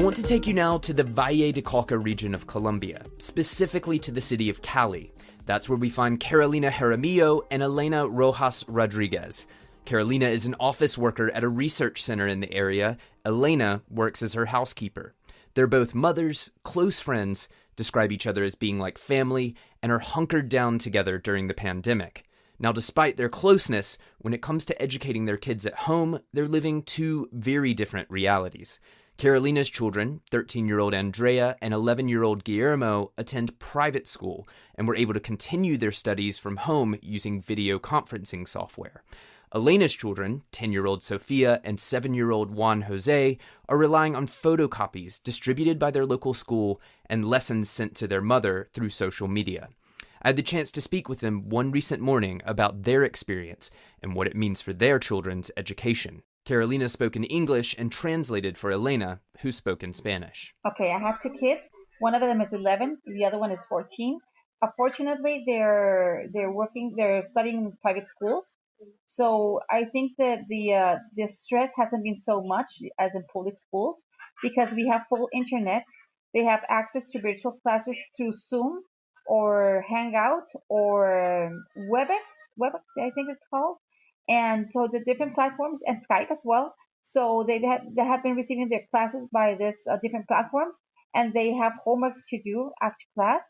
want to take you now to the Valle de Cauca region of Colombia, specifically to the city of Cali. That's where we find Carolina Jaramillo and Elena Rojas Rodriguez. Carolina is an office worker at a research center in the area. Elena works as her housekeeper. They're both mothers, close friends, describe each other as being like family, and are hunkered down together during the pandemic. Now, despite their closeness, when it comes to educating their kids at home, they're living two very different realities. Carolina's children, 13-year-old Andrea and 11-year-old Guillermo, attend private school and were able to continue their studies from home using video conferencing software. Elena's children, 10-year-old Sofia and 7-year-old Juan Jose, are relying on photocopies distributed by their local school and lessons sent to their mother through social media. I had the chance to speak with them one recent morning about their experience and what it means for their children's education. Carolina spoke in English and translated for Elena, who spoke in Spanish. Okay, I have two kids. One of them is 11, the other one is 14. Unfortunately, they're studying in private schools. So I think that the stress hasn't been so much as in public schools because we have full internet. They have access to virtual classes through Zoom or Hangout or WebEx, I think it's called. And so the different platforms and Skype as well. So they have been receiving their classes by this different platforms, and they have homeworks to do after class,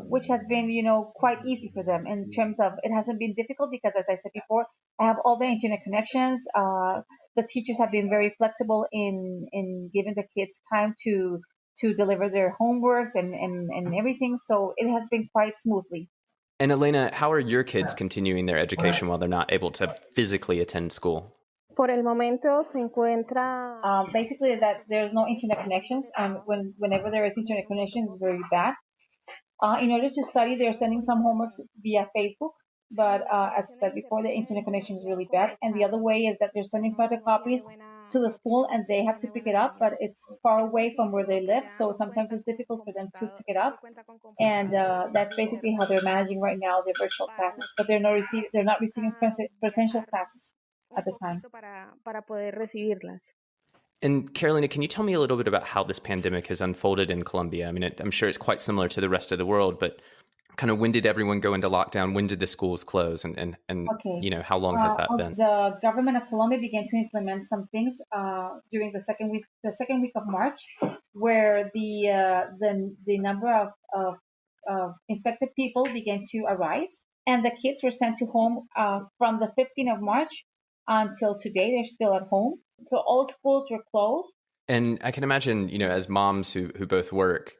which has been, quite easy for them in terms of it hasn't been difficult because, as I said before, I have all the internet connections. The teachers have been very flexible in giving the kids time to deliver their homeworks and everything. So it has been quite smoothly. And Elena, how are your kids continuing their education while they're not able to physically attend school? Por el momento se encuentra... Basically, that there's no internet connections, and whenever there is internet connection, it's very bad. In order to study, they're sending some homeworks via Facebook, but as I said before, the internet connection is really bad. And the other way is that they're sending photocopies to the school, and they have to pick it up, but it's far away from where they live, so sometimes it's difficult for them to pick it up. And that's basically how they're managing right now their virtual classes, but they're not receiving presential classes at the time. Para poder recibirlas. And Carolina, can you tell me a little bit about how this pandemic has unfolded in Colombia? I mean, I'm sure it's quite similar to the rest of the world, but kind of when did everyone go into lockdown? When did the schools close? And okay. How long has that been? The government of Colombia began to implement some things during the second week of March, where the number of infected people began to arise, and the kids were sent to home from the 15th of March until today. They're still at home. So all schools were closed. And I can imagine, as moms who both work,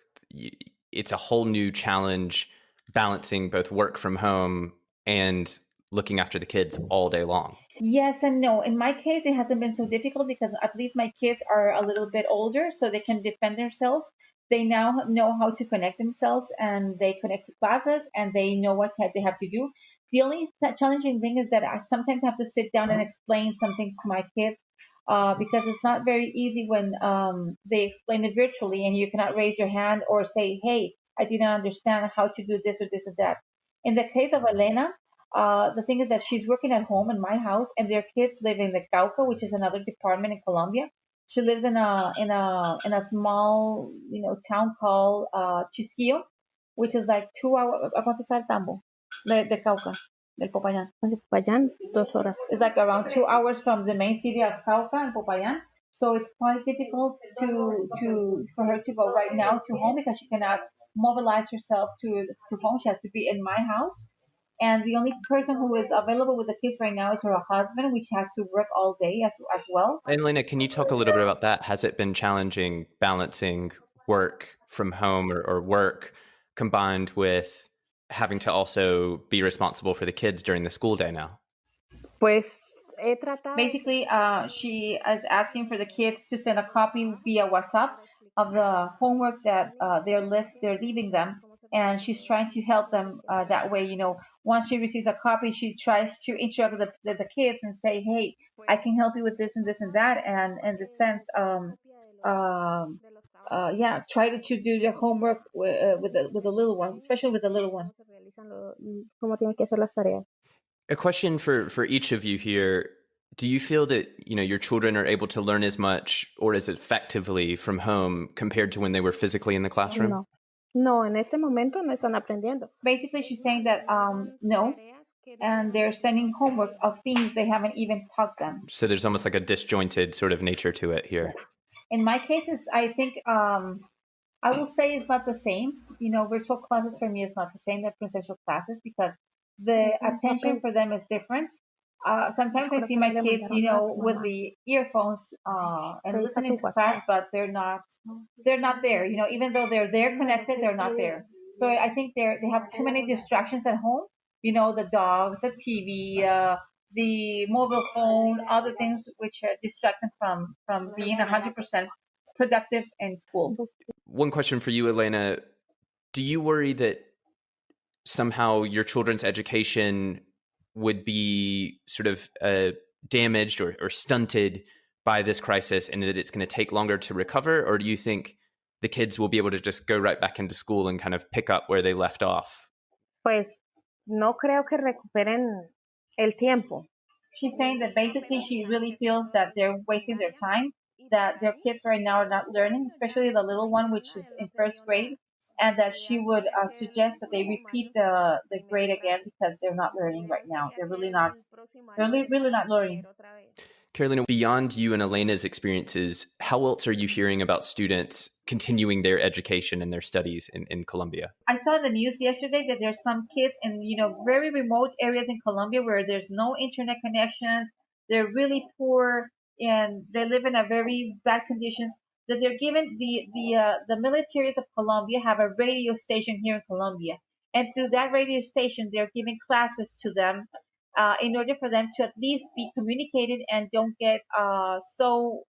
it's a whole new challenge balancing both work from home and looking after the kids all day long. Yes and no. In my case, it hasn't been so difficult because at least my kids are a little bit older, so they can defend themselves. They now know how to connect themselves, and they connect to classes, and they know what they have to do. The only challenging thing is that I sometimes have to sit down and explain some things to my kids because it's not very easy when they explain it virtually and you cannot raise your hand or say, hey, I didn't understand how to do this or this or that. In the case of Elena, the thing is that she's working at home in my house, and their kids live in the Cauca, which is another department in Colombia. She lives in a small town called Chisquillo, which is like 2 hours. ¿Cuánto está el Tambo? De Cauca, del Popayán. Popayán, 2 horas. It's like around 2 hours from the main city of Cauca and Popayán. So it's quite difficult for her to go right now to home because she cannot mobilize herself to home. She has to be in my house. And the only person who is available with the kids right now is her husband, which has to work all day as well. And Elena, can you talk a little bit about that? Has it been challenging balancing work from home or work combined with having to also be responsible for the kids during the school day now? Basically, she is asking for the kids to send a copy via WhatsApp of the homework that they're leaving them, and she's trying to help them that way. Once she receives a copy, she tries to interact with the kids and say, "Hey, I can help you with this and this and that," and in the sense, try to do the homework with the little one, especially with the little one. A question for each of you here. Do you feel that, your children are able to learn as much or as effectively from home compared to when they were physically in the classroom? No. No, en ese momento no están aprendiendo. Basically, she's saying that no, and they're sending homework of things they haven't even taught them. So there's almost like a disjointed sort of nature to it here. In my cases, I think I will say it's not the same. Virtual classes for me is not the same as presential classes because the attention for them is different. Sometimes I see my kids, with the earphones and listening to class, but they're not there. Even though they're there connected, they're not there. So I think they have too many distractions at home. The dogs, the TV, the mobile phone, other things which distract them from being 100% productive in school. One question for you, Elena. Do you worry that somehow your children's education would be sort of damaged or stunted by this crisis and that it's going to take longer to recover? Or do you think the kids will be able to just go right back into school and kind of pick up where they left off? Pues no creo que recuperen el tiempo. She's saying that basically she really feels that they're wasting their time, that their kids right now are not learning, especially the little one, which is in first grade, and that she would suggest that they repeat the grade again because they're not learning right now. They're really not learning. Carolina, beyond you and Elena's experiences, how else are you hearing about students continuing their education and their studies in Colombia? I saw in the news yesterday that there's some kids in very remote areas in Colombia where there's no internet connections. They're really poor and they live in a very bad conditions. That they're given the militaries of Colombia have a radio station here in Colombia, and through that radio station they're giving classes to them in order for them to at least be communicated and don't get so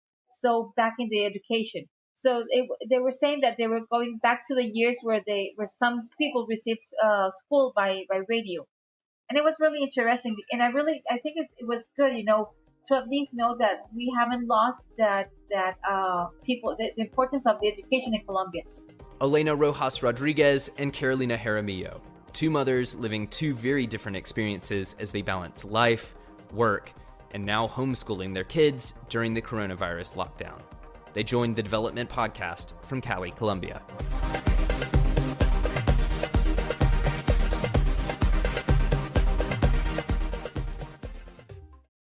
back in the education. So they were saying that they were going back to the years where some people received school by radio, and it was really interesting. And I think it was good, to at least know that we haven't lost that people, the importance of the education in Colombia. Elena Rojas Rodriguez and Carolina Jaramillo, two mothers living two very different experiences as they balance life, work, and now homeschooling their kids during the coronavirus lockdown. They joined the Development Podcast from Cali, Colombia.